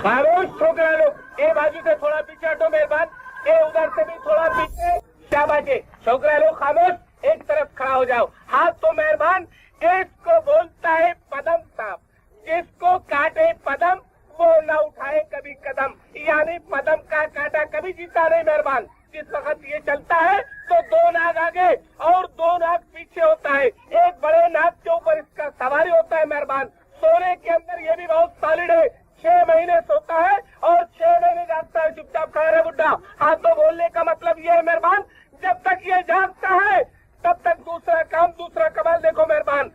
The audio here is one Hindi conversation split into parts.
खामोश छोकरा लोग, ये बाजू से थोड़ा पीछे हटो मेहरबान, ये उधर से भी थोड़ा पीछे। शाबाश छोकरा लोग, खामोश एक तरफ खड़ा हो जाओ। हाथ तो मेहरबान, इसको बोलता है पदम साहब, जिसको काटे पदम वो न उठाए कभी कदम, यानी पदम का काटा कभी जीता नहीं मेहरबान। जिस वक्त ये चलता है तो दो नाग आगे और दो नाग पीछे होता है, एक बड़े नाग के ऊपर इसका सवारी होता है मेहरबान। सोने के अंदर ये भी बहुत सॉलिड है, 6 महीने सोता है और 6 महीने जागता है। चुपचाप खड़ा रहे बुड्ढा। हाँ तो बोलने का मतलब ये है मेहरबान, जब तक ये जागता है तब तक दूसरा काम दूसरा कमाल देखो मेहरबान।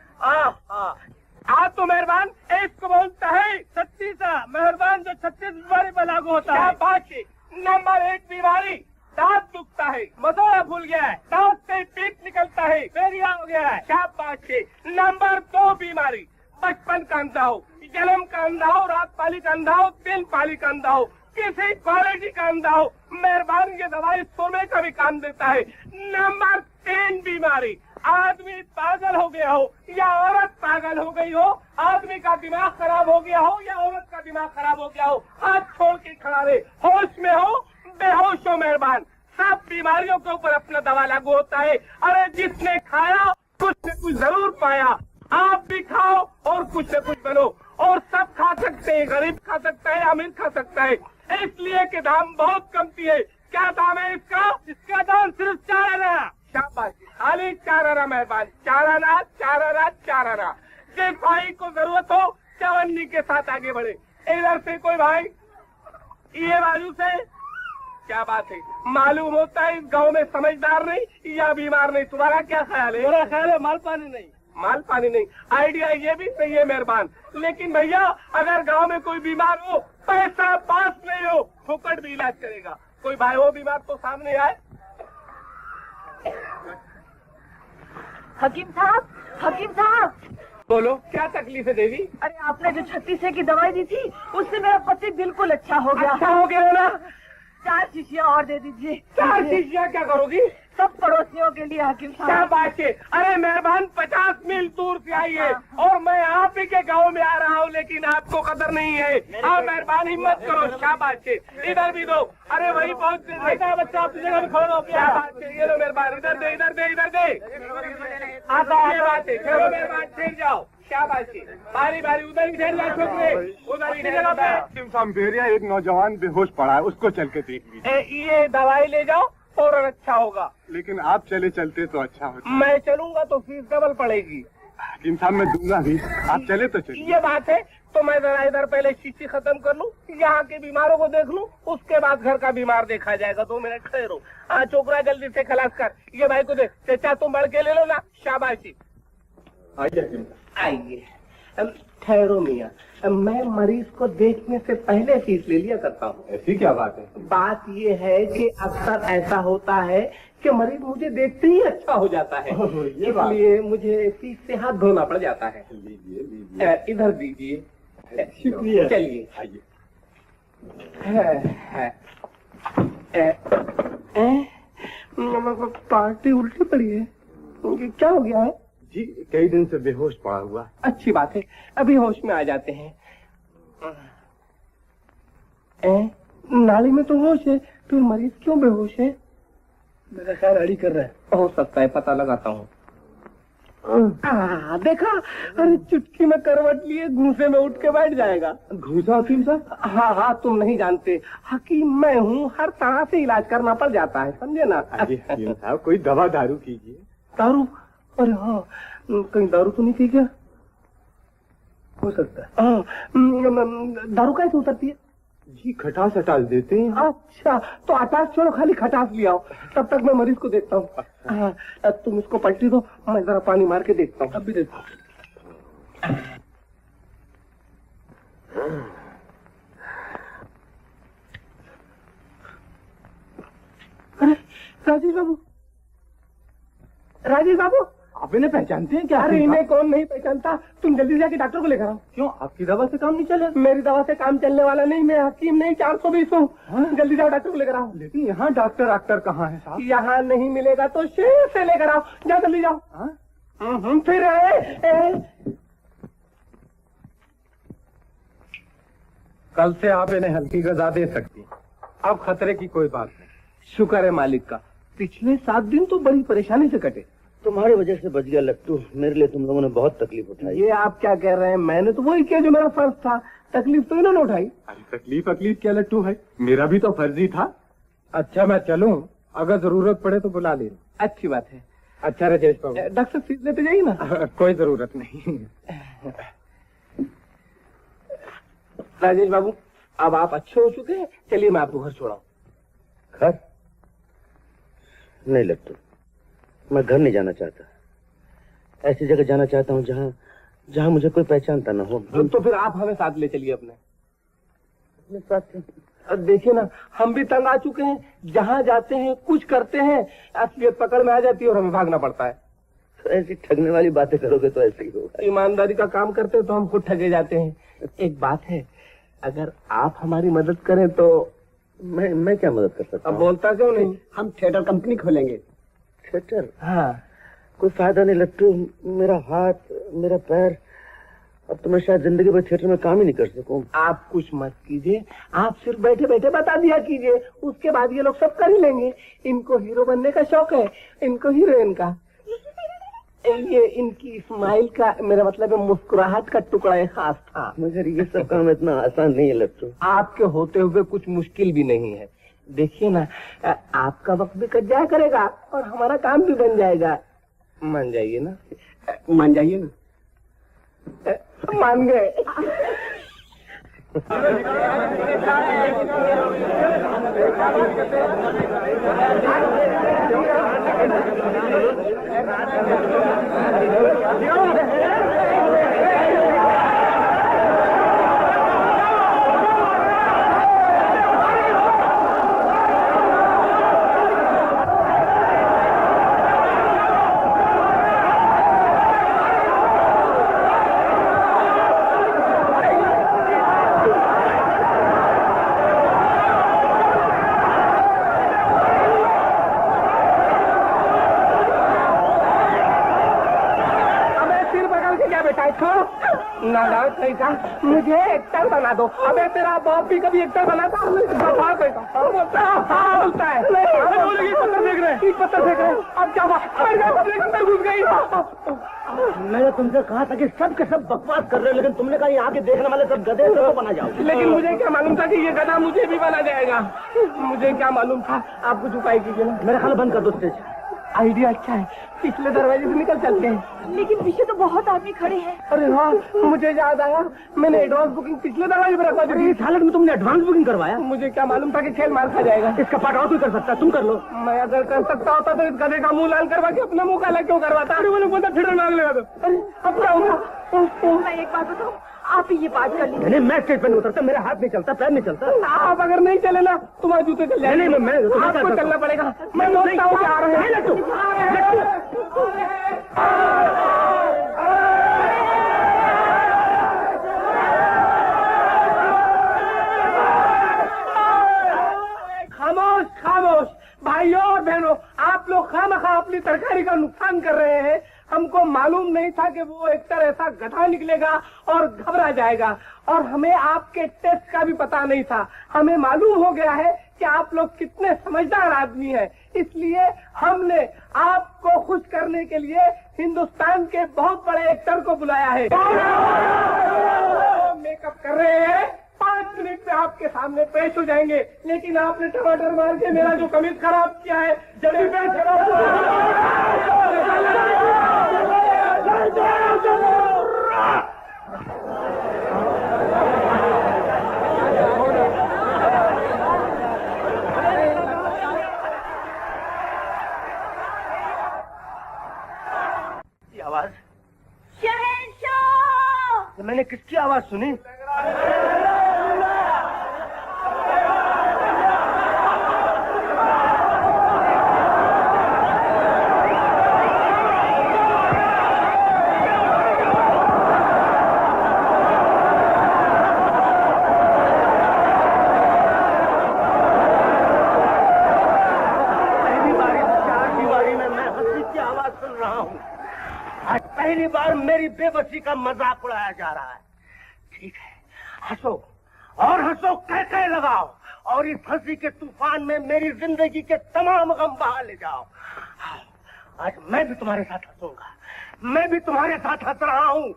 हाँ तो मेहरबान इसको बोलता है 36 मेहरबान, जो 36 बीमारी पर लागू होता है। नंबर 1 बीमारी, दांत दुखता है, मसौड़ा फूल गया है, दांत से पीप निकलता है, फेरिया हो गया है। शाबाश। नंबर 2 बीमारी, बचपन का अंधा हो, जन्म का अंधा हो, रात पाली का अंधा हो, 3 पाली का अंधा हो, किसी क्वालिटी का अंधा हो, मेहरबान ये दवाई सोने का भी काम देता है। नंबर 3 बीमारी, आदमी पागल हो गया हो या औरत पागल हो गई हो, आदमी का दिमाग खराब हो गया हो या औरत का दिमाग खराब हो गया हो, हाथ छोड़ के खड़ा रहे, होश में हो बेहोश हो मेहरबान, सब बीमारियों के ऊपर अपना दवा लागू होता है। अरे जिसने खाया कुछ न कुछ जरूर पाया, आप भी खाओ और कुछ न कुछ बनो, और सब खा सकते हैं, गरीब खा सकता है, अमीर खा सकता है, इसलिए कि दाम बहुत कमती है। क्या दाम है इसका? इसका दाम सिर्फ 4 आना। शाबाश, खाली 4 आना मेहरबान, 4 आना, 4 आना, 4 आना। जिस भाई को जरूरत हो चवन्नी के साथ आगे बढ़े। इधर से कोई भाई, ये बाजू से, क्या बात है, मालूम होता है इस गांव में समझदार नहीं या बीमार नहीं। तुम्हारा क्या ख्याल है? मेरा ख्याल है माल पानी नहीं। माल पानी नहीं, आइडिया ये भी सही है मेहरबान, लेकिन भैया अगर गांव में कोई बीमार हो, पैसा पास नहीं हो, फुकट भी इलाज करेगा। कोई भाई हो बीमार तो सामने आए। हकीम साहब, हकीम साहब, बोलो क्या तकलीफ है देवी? अरे आपने जो 36 की दवाई दी थी उससे मेरा पति बिल्कुल अच्छा हो गया। अच्छा हो गया ना? 4 शीशियाँ और दे दीजिए। 4 शीशियाँ क्या करोगी? सब पड़ोसियों के लिए हकीम क्या साहब। बात है? अरे मेहरबान 50 मील दूर से आई है और मैं आप ही के गांव में आ रहा हूँ, लेकिन आपको कदर नहीं है। हाँ मेहरबान हिम्मत करो, शाबाश है, इधर भी दो। अरे वही पहुँच बच्चा आपकी जगह में खड़ा हो। क्या बात है, ये लो मेहरबान, इधर दे, इधर दे, इधर दे। आता ये बात है, चलो मेहरबान ठहर जाओ, शाबाश है, बारी बारी उधर ही ठहर जाओ छोकरे, उधर ही ठहर जाओ। एक नौजवान बेहोश पड़ा है, उसको चल के देख लीजिए। ये दवाई ले जाओ और अच्छा होगा। लेकिन आप चले चलते तो अच्छा होता। मैं चलूंगा तो फीस डबल पड़ेगी। हकीम साहब मैं दूंगा भी, आप चले तो चलिए। ये बात है तो मैं जरा इधर पहले शीशी खत्म कर लूं, यहाँ के बीमारों को देख लूं, उसके बाद घर का बीमार देखा जाएगा। 2 मिनट खड़े रहो। हाँ चोकरा जल्दी से खलास कर, ये भाई को दे। चाचा तुम बढ़ के ले लो ना, शाबाशी। आइए आइए, ठहरो मियाँ, मैं मरीज को देखने से पहले फीस ले लिया करता हूँ। ऐसी क्या बात है? बात ये है कि अक्सर ऐसा होता है कि मरीज मुझे देखते ही अच्छा हो जाता है, इसलिए मुझे फीस से हाथ धोना पड़ जाता है। लीजिए लीजिए। इधर दीजिए। शुक्रिया। चलिए आइए। पार्टी उल्टी पड़ी है, क्या हो गया है? जी कई दिन से बेहोश पड़ा हुआ। अच्छी बात है, अभी होश में आ जाते हैं। नाली में तो होश है, फिर मरीज क्यों बेहोश है? मेरा ख्याल अड़ी कर रहा है। हो सकता है, पता लगाता हूँ। देखा, अरे चुटकी में करवट लिए घूसे में उठ के बैठ जाएगा। घूसा हकीम साहब? हाँ हाँ, तुम नहीं जानते, हकीम मैं हूँ, हर तरह से इलाज करना पड़ जाता है, समझे ना? हकीम साहब कोई दवा दारू कीजिए। दारू? अरे हाँ, कहीं दारू तो नहीं पी क्या? हो सकता है। हाँ, दारू कैसे उतरती है? जी खटास हटास देते हैं। अच्छा, तो अटास छोड़ो, खाली खटास ले आओ, तब तक मैं मरीज को देखता हूँ। हाँ, तुम इसको पलटी दो, मैं जरा पानी मार के देखता हूँ। अभी देखो। अरे राजीव बाबू, राजीव बाबू, आप इन्हें पहचानते हैं क्या? अरे इन्हें कौन नहीं पहचानता, तुम जल्दी जाके डॉक्टर को लेकर आओ। क्यों, आपकी दवा से काम नहीं चला? मेरी दवा से काम चलने वाला नहीं, मैं हकीम नहीं, 420 हूँ। जल्दी जाओ डॉक्टर को लेकर आओ। लेकिन यहाँ डॉक्टर कहाँ है साहब? यहाँ नहीं मिलेगा तो शहर से लेकर आओ, जाओ जल्दी जाओ। फिर कल से आप इन्हें हल्की गजा दे सकती हैं। अब खतरे की कोई बात नहीं। शुक्र है मालिक का, पिछले 7 दिन तो बड़ी परेशानी से कटे। तुम्हारी वजह से बच गया लट्टू। मेरे लिए तुम लोगों ने बहुत तकलीफ उठाई। ये आप क्या कह रहे हैं? मैंने तो वही किया जो मेरा फर्ज था। तकलीफ तो इन्होंने उठाई। अरे तकलीफ क्या लट्टू है, मेरा भी तो फर्ज ही था। अच्छा मैं चलूं? अगर जरूरत पड़े तो बुला ले। अच्छी बात है। अच्छा राजेश बाबू, डॉक्टर फीस लेते जाइए ना। कोई जरूरत नहीं। राजेश बाबू, अब आप अच्छे हो चुके हैं, चलिए मैं आपको घर छोड़ाऊं। घर? नहीं लट्टू, मैं घर नहीं जाना चाहता। ऐसी जगह जाना चाहता हूँ जहाँ जहाँ मुझे कोई पहचानता न हो। तो फिर आप हमें साथ ले चलिए अपने साथ। देखिए ना, हम भी तंग आ चुके हैं। जहाँ जाते हैं कुछ करते हैं, असलियत पकड़ में आ जाती है और हमें भागना पड़ता है। तो ऐसी ठगने वाली बातें करोगे तो ऐसे ही होगा। ईमानदारी का काम करते हैं तो हम खुद ठगे जाते हैं। एक बात है, अगर आप हमारी मदद करें तो। मैं क्या मदद कर सकता अब हूँ? बोलता क्यों नहीं? हम थिएटर कंपनी खोलेंगे। थिएटर? हाँ। कोई फायदा नहीं लट्टू। मेरा हाथ, मेरा पैर, अब तो मैं शायद जिंदगी भर थिएटर में काम ही नहीं कर सकूं। आप कुछ मत कीजिए, आप सिर्फ बैठे बैठे बता दिया कीजिए, उसके बाद ये लोग सब कर ही लेंगे। इनको हीरो बनने का शौक है, इनको हीरोइन का। ये इनकी स्माइल का, मेरा मतलब है मुस्कुराहट का टुकड़ा एक खास था। मगर ये सब काम इतना आसान नहीं है लट्टू। आपके होते हुए कुछ मुश्किल भी नहीं है। देखिए ना, आपका वक्त भी कट जाया करेगा और हमारा काम भी बन जाएगा। मान जाइए ना। मान जाइए ना। मान गए। नालायक नहीं था, मुझे एक्टर बना दो। अबे तेरा बाप भी कभी एक्टर बना था? बोलता है पत्थर फेंक रहे। अब क्या अंदर घुस गई। मैंने तुमसे कहा था कि सब के सब बकवास कर रहे हो, लेकिन तुमने कहा यहाँ के देखने वाले सब गधे तो बना जाओ। लेकिन मुझे क्या मालूम था कि ये गधा मुझे भी बना जाएगा। मुझे क्या मालूम था। आप कुछ उपाय कीजिए ना। मेरा ख्याल बंद कर दो स्टेज। आइडिया अच्छा है, पिछले दरवाजे से निकल चलते हैं। लेकिन पीछे तो बहुत आदमी खड़े हैं। अरे हाँ, मुझे याद आया, मैंने एडवांस बुकिंग पिछले दरवाजे पर रखवा दी। इस हालत में तुमने एडवांस बुकिंग करवाया? मुझे क्या मालूम था कि खेल मार खा जाएगा। इसका पार्ट और कोई कर सकता है, तुम कर लो। मैं अगर कर सकता होता तो इस गधे का मुंह लाल करवा के अपना मुंह काला क्यों करवाता? अरे वो लोग बोलता थिएटर मांग लेगा। तो अरे अब क्या होगा? मैं एक बात बताऊं, आप ही ये बात कर लीजिए। नहीं, मैं स्टेज पर नहीं उतरता, मेरा हाथ नहीं चलता, पैर नहीं चलता। आप अगर नहीं चले ना, तुम्हारे जूते चल जाएंगे। नहीं, मैं आपको चलना पड़ेगा। मैं सोचता हूँ कि आ रहे हैं। खामोश खामोश भाइयों और बहनों, आप लोग खामखा अपनी तरकारी का नुकसान कर रहे हैं। हमको मालूम नहीं था कि वो एक्टर ऐसा गधा निकलेगा और घबरा जाएगा, और हमें आपके टेस्ट का भी पता नहीं था। हमें मालूम हो गया है कि आप लोग कितने समझदार आदमी हैं, इसलिए हमने आपको खुश करने के लिए हिंदुस्तान के बहुत बड़े एक्टर को बुलाया है। मेकअप कर रहे हैं, 5 मिनट में आपके सामने पेश हो जाएंगे। लेकिन आपने टमाटर मार के मेरा जो कमीज खराब किया है, जल्दी पेश आवाज शहंशाह! मैंने किसकी आवाज सुनी? पहली बार मेरी बेबसी का मजाक उड़ाया जा रहा है। ठीक है, हंसो और हंसो, कह लगाओ, और इस हंसी के तूफान में मेरी जिंदगी के तमाम गम बहा ले जाओ। आज मैं भी तुम्हारे साथ हंसूंगा, मैं भी तुम्हारे साथ हंस रहा हूँ।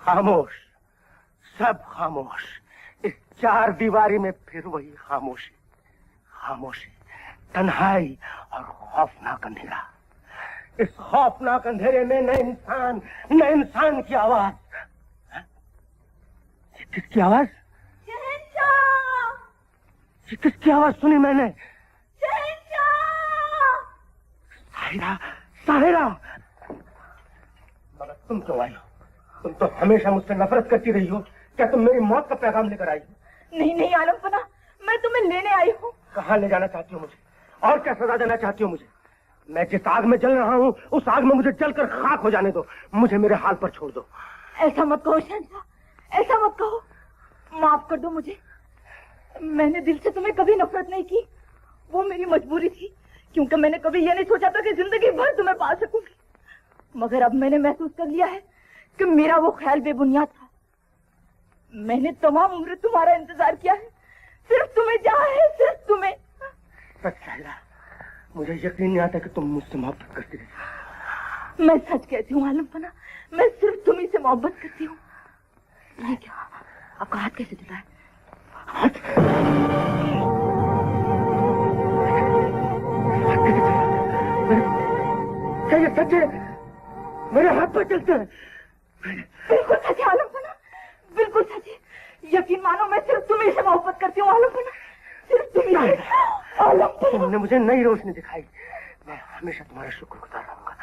खामोश, सब खामोश। इस चार दीवारी में फिर वही खामोशी, खामोशी, तन्हाई और खौफनाक अंधेरा। इस खौफनाक अंधेरे में न इंसान की आवाज। ये किसकी आवाज? ये किसकी आवाज सुनी मैंने? साहिरा, साहिरा। मगर तुम क्यों आई हो? तुम तो हमेशा मुझसे नफरत करती रही हो। क्या तुम मेरी मौत का पैगाम लेकर आई हो? नहीं नहीं आलमपना, मैं तुम्हें लेने आई हूँ। कहाँ ले जाना चाहती हो मुझे? और क्या सजा देना चाहती हो मुझे? मैं जिस आग में जल रहा हूँ उस आग में मुझे जलकर खाक हो जाने दो। मुझे मेरे हाल पर छोड़ दो। ऐसा मत कहो शहंशाह, ऐसा मत कहो। माफ कर दो मुझे। मैंने दिल से तुम्हें कभी नफरत नहीं की, वो मेरी मजबूरी थी, क्योंकि मैंने कभी ये नहीं सोचा था कि जिंदगी भर तुम्हें पा सकूंगी। मगर अब मैंने महसूस कर लिया है कि मेरा वो ख्याल बेबुनियाद था। मैंने तमाम उम्र तुम्हारा इंतजार किया है, सिर्फ तुम्हें चाहा है, सिर्फ तुम्हें। सच साहिरा, मुझे यकीन नहीं आता कि तुम मुझसे मोहब्बत करती रही। मैं सच कहती हूँ आलमपना, मैं सिर्फ तुम्ही से मोहब्बत करती हूँ। ये क्या, आपका हाथ कैसे जुड़ा है? हाथ क्या ये सच है? मेरे हाथ पर चलते हैं। बिल्कुल सच है आलमपना, बिल्कुल सच है। यकीन मानो, मैं सिर्फ तुम्ही से मोहब्बत करती हूँ आलमपना, सिर्फ तुम्ही से। आलमपना, तुमने मुझे नई रोशनी दिखाई। मैं हमेशा तुम्हारा शुक्रगुजार रहूंगा।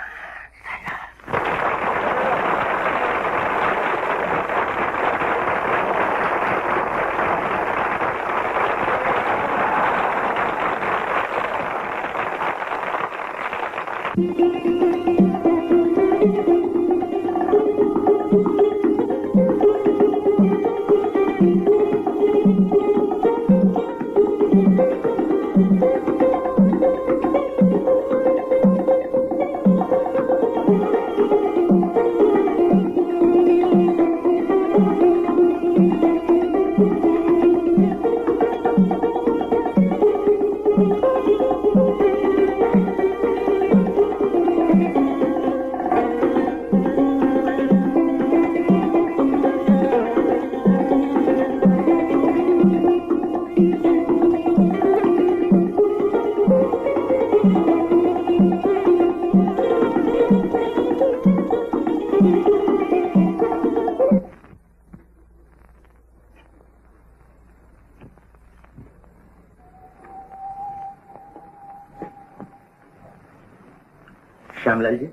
श्यामलाल जी।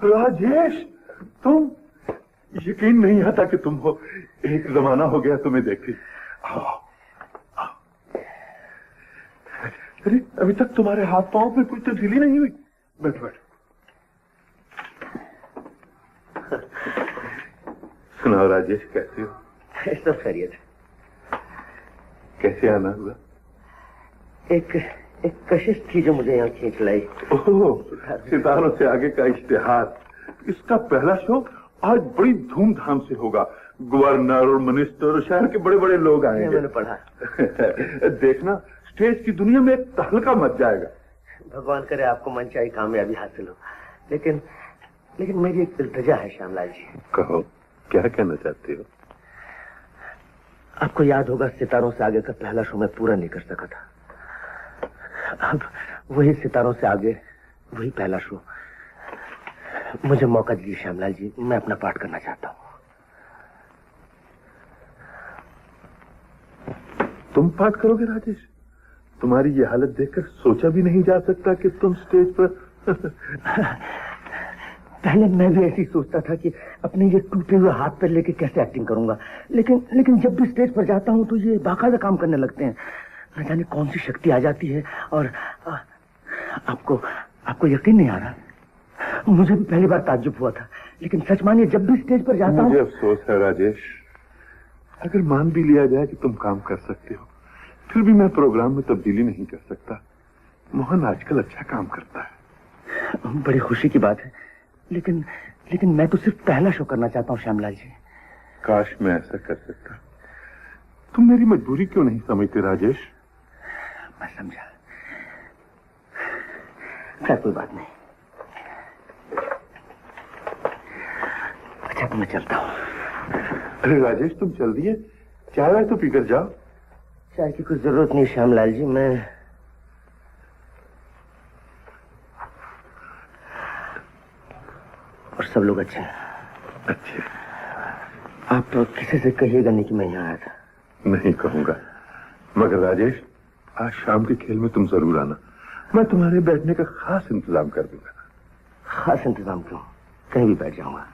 राजेश, तुम, यकीन नहीं आता कि तुम हो। एक जमाना हो गया तुम्हें देखे। आओ, आओ। अरे अभी तक तुम्हारे हाथ पांव में कोई तब्दीली नहीं हुई। बैठ बैठ। सुनाओ राजेश, कैसे हो? सब खैरियत। कैसे आना हुआ? एक कशिश थी जो मुझे यहाँ खींच लाई। ओह, सितारों से आगे का इश्तिहार। इसका पहला शो आज बड़ी धूमधाम से होगा। गवर्नर और मिनिस्टर और शहर के बड़े बड़े लोग आएंगे। मैंने पढ़ा। देखना, स्टेज की दुनिया में एक तहलका मच जाएगा। भगवान करे आपको मनचाही कामयाबी हासिल हो। लेकिन मेरी एक इल्तिजा है श्यामलाल जी। कहो, क्या कहना चाहते हो? आपको याद होगा, सितारों से आगे का पहला शो मैं पूरा नहीं कर सका था। अब वही सितारों से आगे, वही पहला शो। मुझे मौका दीजिए श्यामलाल जी, मैं अपना पाठ करना चाहता हूँ। तुम पाठ करोगे राजेश? तुम्हारी ये हालत देखकर सोचा भी नहीं जा सकता कि तुम स्टेज पर पहले मैं भी ऐसी सोचता था कि अपने ये टूटे हुए हाथ पर लेके कैसे एक्टिंग करूंगा, लेकिन जब भी स्टेज पर जाता हूँ तो ये बाकायदा काम करने लगते हैं। न जाने कौन सी शक्ति आ जाती है। और आपको यकीन नहीं आ रहा, मुझे भी पहली बार ताज्जुब हुआ था, लेकिन सच मानिए जब भी स्टेज पर जाता हूँ। मुझे अफसोस है राजेश, अगर मान भी लिया जाए कि तुम काम कर सकते हो, फिर भी मैं प्रोग्राम में तब्दीली नहीं कर सकता। मोहन आजकल अच्छा काम करता है। बड़ी खुशी की बात है, लेकिन लेकिन मैं तो सिर्फ पहला शो करना चाहता हूँ श्यामलाल जी। काश मैं ऐसा कर सकता। तुम मेरी मजबूरी क्यों नहीं समझते राजेश? मैं समझा। खैर कोई बात नहीं। अच्छा तो मैं चलता हूँ। अरे राजेश, तुम चल दिए? चाय वाय तो पीकर जाओ। चाय की कोई जरूरत नहीं श्यामलाल जी, मैं और सब लोग अच्छे हैं। अच्छे? आप किसी से कहिएगा नहीं कि मैं यहाँ आया था। नहीं कहूंगा, मगर राजेश आज शाम के खेल में तुम जरूर आना। मैं तुम्हारे बैठने का खास इंतजाम कर दूंगा। खास इंतजाम क्यों, कहीं भी बैठ जाऊंगा।